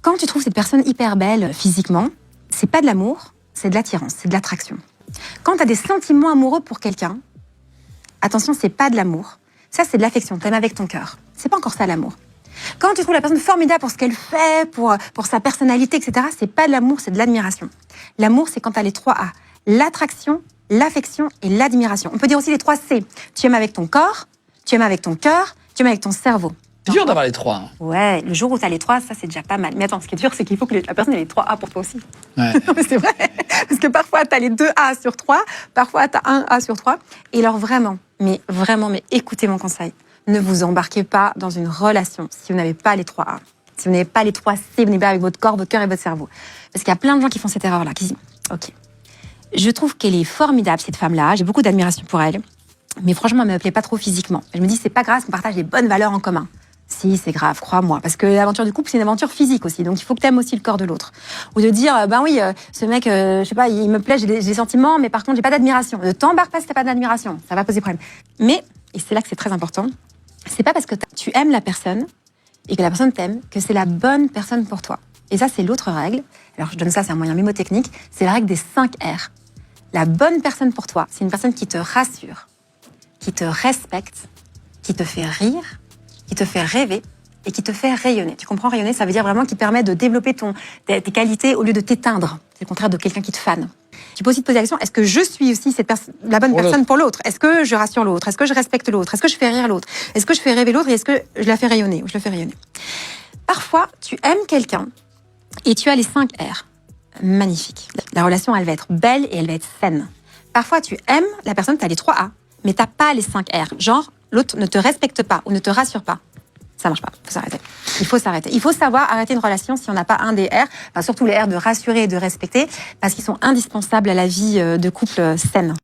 Quand tu trouves cette personne hyper belle physiquement, c'est pas de l'amour, c'est de l'attirance, c'est de l'attraction. Quand tu as des sentiments amoureux pour quelqu'un, attention, c'est pas de l'amour. Ça, c'est de l'affection. Tu aimes avec ton cœur. C'est pas encore ça l'amour. Quand tu trouves la personne formidable pour ce qu'elle fait, pour sa personnalité, etc., c'est pas de l'amour, c'est de l'admiration. L'amour, c'est quand tu as les 3 A. L'attraction, l'affection et l'admiration. On peut dire aussi les 3 C. Tu aimes avec ton corps, tu aimes avec ton cœur, tu aimes avec ton cerveau. C'est dur d'avoir les 3. Hein. Ouais, le jour où tu as les 3, ça c'est déjà pas mal. Mais attends, ce qui est dur, c'est qu'il faut que la personne ait les 3 A pour toi aussi. Ouais. C'est vrai. Parce que parfois, tu as les 2 A sur 3, parfois, tu as 1 A sur 3. Et alors vraiment, mais écoutez mon conseil. Ne vous embarquez pas dans une relation si vous n'avez pas les 3 A. Si vous n'avez pas les 3 C, vous n'êtes pas avec votre corps, votre cœur et votre cerveau. Parce qu'il y a plein de gens qui font cette erreur-là, qui disent « Ok, je trouve qu'elle est formidable, cette femme-là, j'ai beaucoup d'admiration pour elle, mais franchement, elle ne me plaît pas trop physiquement. » Je me dis « C'est pas grave, on partage les bonnes valeurs en commun. » Si, c'est grave, crois-moi. Parce que l'aventure du couple, c'est une aventure physique aussi. Donc, il faut que tu aimes aussi le corps de l'autre. Ou de dire, ben oui, ce mec, je sais pas, il me plaît, j'ai des sentiments, mais par contre, j'ai pas d'admiration. Ne t'embarque pas si t'as pas d'admiration. Ça va poser problème. Mais, et c'est là que c'est très important, c'est pas parce que tu aimes la personne et que la personne t'aime que c'est la bonne personne pour toi. Et ça, c'est l'autre règle. Alors, je donne ça, c'est un moyen mémotechnique. C'est la règle des 5 R. La bonne personne pour toi, c'est une personne qui te rassure, qui te respecte, qui te fait rire, qui te fait rêver et qui te fait rayonner. Tu comprends, rayonner, ça veut dire vraiment qui permet de développer tes qualités au lieu de t'éteindre. C'est le contraire de quelqu'un qui te fane. Tu peux aussi te poser la question, est-ce que je suis aussi la bonne personne pour l'autre? Est-ce que je rassure l'autre? Est-ce que je respecte l'autre? Est-ce que je fais rire l'autre? Est-ce que je fais rêver l'autre et est-ce que je la fais rayonner ou je le fais rayonner? Parfois, tu aimes quelqu'un et tu as les 5 R. Magnifique. La relation, elle va être belle et elle va être saine. Parfois, tu aimes la personne, tu as les 3 A, mais tu n'as pas les 5 R. Genre, l'autre ne te respecte pas ou ne te rassure pas. Ça marche pas, il faut s'arrêter. Il faut s'arrêter. Il faut savoir arrêter une relation si on n'a pas un des R, enfin, surtout les R de rassurer et de respecter, parce qu'ils sont indispensables à la vie de couple saine.